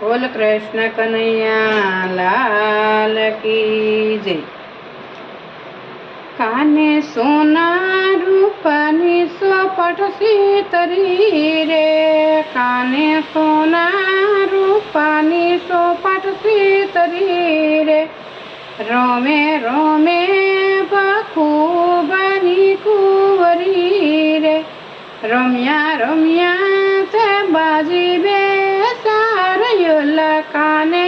બોલ કૃષ્ણ કનૈયા લાલ કી જય। કાને સોના રૂપાની સોપટ સીતરી રે, કાને સોના રૂપાની સોપટ સીતરી રે, રોમે રોમે બખૂબની કુંવરી રે, રમ્યા રમ્યા તે બાજી બે કાને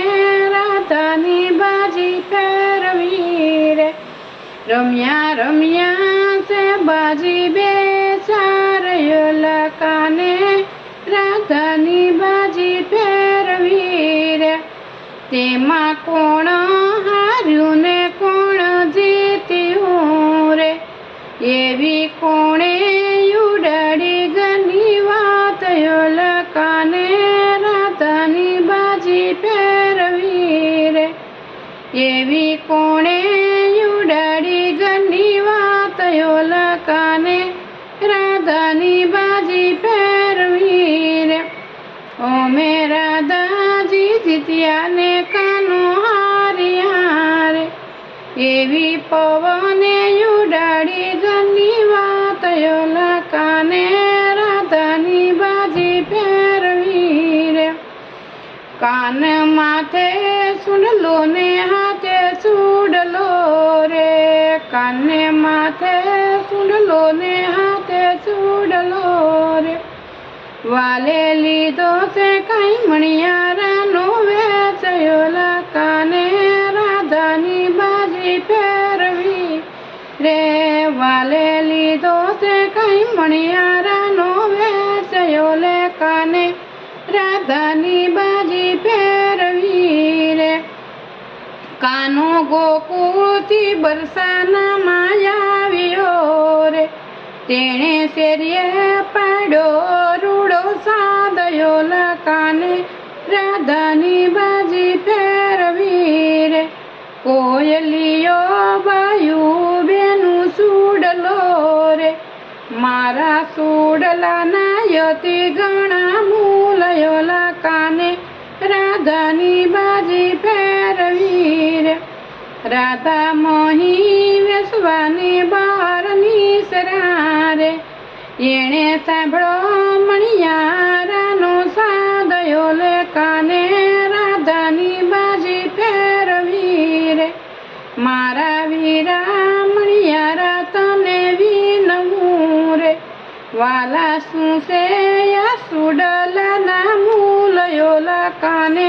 રાધાની બાજી ફેરવી રે, રમ્યા રમ્યા તે બાજી બે કાને રાધાની બાજી ફેરવી રે, તેમાં કોણ હાર્યું ને કોણ જીત્યું રે, એવી કોણે ઉડાડી ઘણી વાત કાને રાધાની બાજી ફેરવી રે, એવી કોણે ઉડાડી ઘણી વાત કાને રાધાની બાજી ફેરવી રે, ઓમે રાધાજી જીત્યા ને કાનો હાર્યા રે, એવી પવને ઉડાડી ઘણી વાત કાને રાધાની બાજી ફેરવી રે, કાન માથે સુડલો ને હાથે સુડલો રે, કાને માથે સુડલો ને હાથે સુડલો રે, વાલે લીધો છે કઈ મણિયારાનો વેચયો કાને રાધાની બાજી ફેરવી રે, વાલે લીધો છે કઈ મણિયારાનો વેચયો કાને રાધાની બાજી ફેરવી રે, કાનો ગોકુળથી બરસાનામાં આવ્યો રે, તેણે શેરીએ પાડ્યો રૂડો સાદયો કાને રાધાની બાજી ફેરવી રે, કોયલિયો બાયું બેનું સુડલો રે, મારા સુડલાના યતિ ઘણા મૂલયો કાને રાધાની બાજી ફેરવી રે, રાધા મોહી વેસવાની બહારની સરા રે, એણે સાંભળો મણિયારાનો સાદયો કાને રાધાની બાજી ફેરવી રે, મારા વીરા મણિયારા તને વિનવું રે, વાલા શું છે યા સુડલાના મૂલયો કાને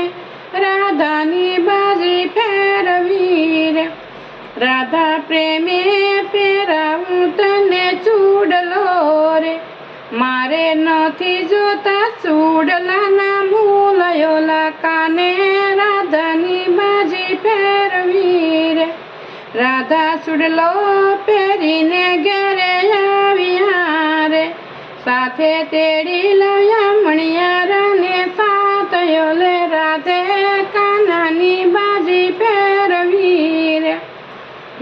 રાધાની બાજી ફેરવી રે, રાધા પ્રેમે પહેરાવું તને ચૂડલો રે, મારે નથી જોતા ચૂડલાના મૂલયો કાને રાધાની બાજી ફેરવી રે, રાધા ચૂડલો પહેરીને ઘેરે આવ્યા રે, સાથે તેડી લાવ્યા મણિયારાને સાતયો રાધે કાનાની બાજી ફેરવી રે,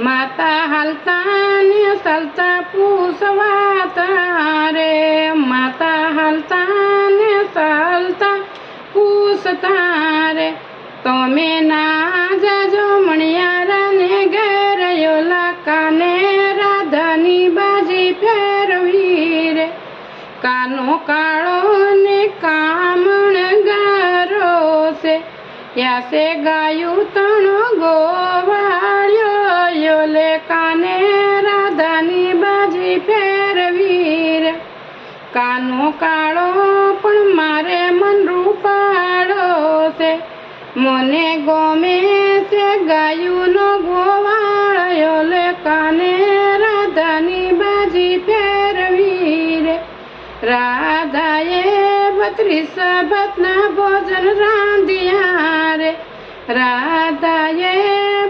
માતા હાલતા ને ચાલતા પૂછવાતા રે, માતા હાલતા ને ચાલતા પૂછતા રે, તમે ના જાજો મણિયારાને ઘેરયો કાને રાધાની બાજી ફેરવી રે, કાનો કાળો ને કામણ ગારો છે, યાસે ગાયું તણો ગોવાળ્યો કાને રાધાની બાજી ફેરવી રે, કાનો કાળો પણ મારે મન રૂપાળો છે, મને ગમે છે ગાયું નો ગોવાળ્યો કાને રાધાની બાજી ફેરવી રે, રાધાએ 32 ભાતના ભોજન રાંધ્યા રે, રાધાએ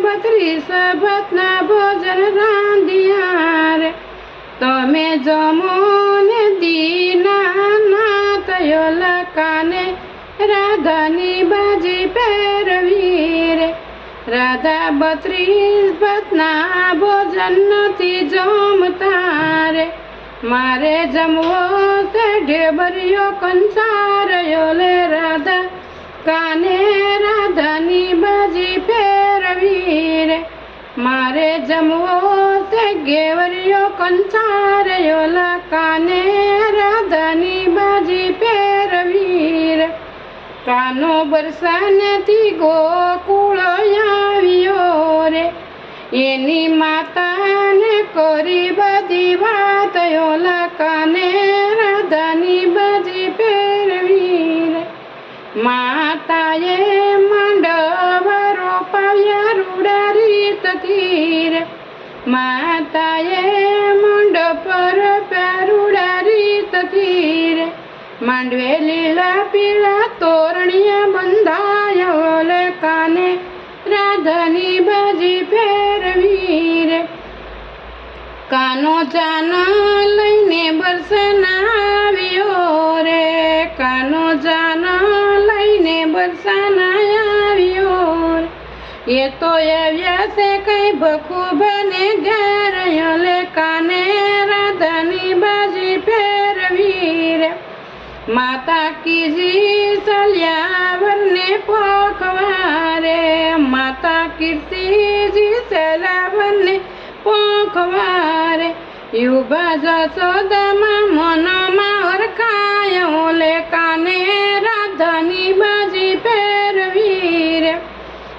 32 ભાતના ભોજન રાંધ્યા રે, તમે જમો ને દીનાનાથ કાને રાધાની બાજી ફેરવી રે, રાધા 32 ભાતના ભોજન નથી જમતા રે, મારે જમવો છે ઢેબરિયો કંસારયો લે રાધા કાને રાધાની બાજી ફેરવી રે. મારે જમવો તે ગેવરિયો કંસારે ઓલા કાને રાધાની બાજી ફેરવી રે. કાનો બરસાનેથી ગોકુળ આવ્યો રે. એની માતાને કરી બધી વાત ઓલા કાને રાધાની બાજી ફેરવી રે. માતાએ માંડવ રોપાવ્યા રૂડા રીતથી રે. માતાએ મંડપ રોપ્યા રૂડા રીતથી રે. માંડવે લીલા પીળા તોરણિયા બંધાયા ઓલે કાને રાધાની બાજી ફેરવી રે. કાનો જાનો લઈને બરસાના આવ્યો રે. કાનો જાનો લઈને બરસાના આવ્યો રે. એ તો આવ્યા છે કઈ ભખુબને ઘેર ઓલે કાને રાધાની બાજી ફેરવી રે. માતા કીજી સલ્યાવરને પોખવારે. માતા કીર્તિજી સલ્યાવરને પોખવારે. યુભા જશોદામાં મનમાં ઓરખાય ઓલે કાને રાધાની બાજી ફેરવી રે.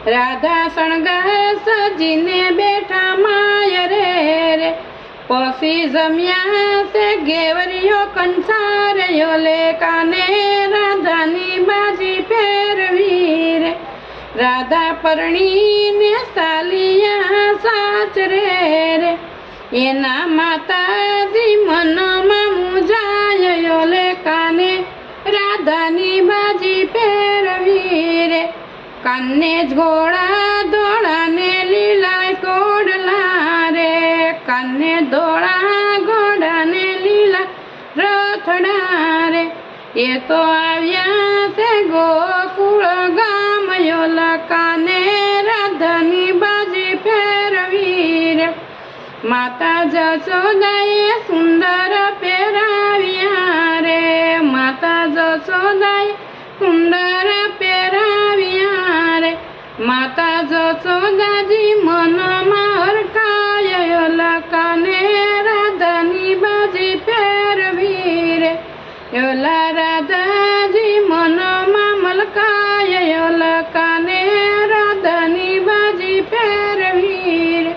રાધા શણગાર સજીને બેઠા માય રે. પછી જમ્યા તે ગેવરિયો કંસારે ઓલે કાને રાધાની બાજી ફેરવી રે. રાધા પરણીને સાલિયા સાચરે રે. એના માતાજી મનમાં મુંજાય ઓલે કાને રાધાની બાજી ફેરવી રે. કાને જ ઘોડા ધોળા ને લીલા ઘોડલા રે. કાને ધોળા ઘોડા ને લીલા રથડા રે. એ તો આવ્યા તે ગોકુળ ગામ ઓલા કાને રાધાની બાજી ફેરવી રે. માતા જશોદાએ સુંદર પહેરાવ્યા રે. માતા જશોદાએ સુંદર પહેરાવ્યા રે. માતા જશોદાજી મનમાં હરખાય ઓલા કાને રાધાની બાજી ફેરવી રે. ઓલા રાધાજી મનમાં મલકાય ઓલા કાને રાધાની બાજી ફેરવી રે.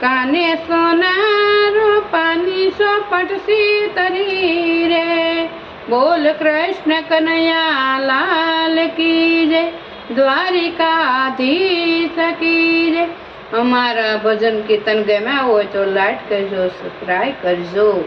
કાને સોના રૂપાની સોપટ સીતરી રે. બોલ કૃષ્ણ કનૈયા લાલ કી જય. દ્વારિકાધીશ કી જય. અમારા ભજન કીર્તન ગમ્યા હોય તો લાઈક કરજો, સબસ્ક્રાઈબ કરજો.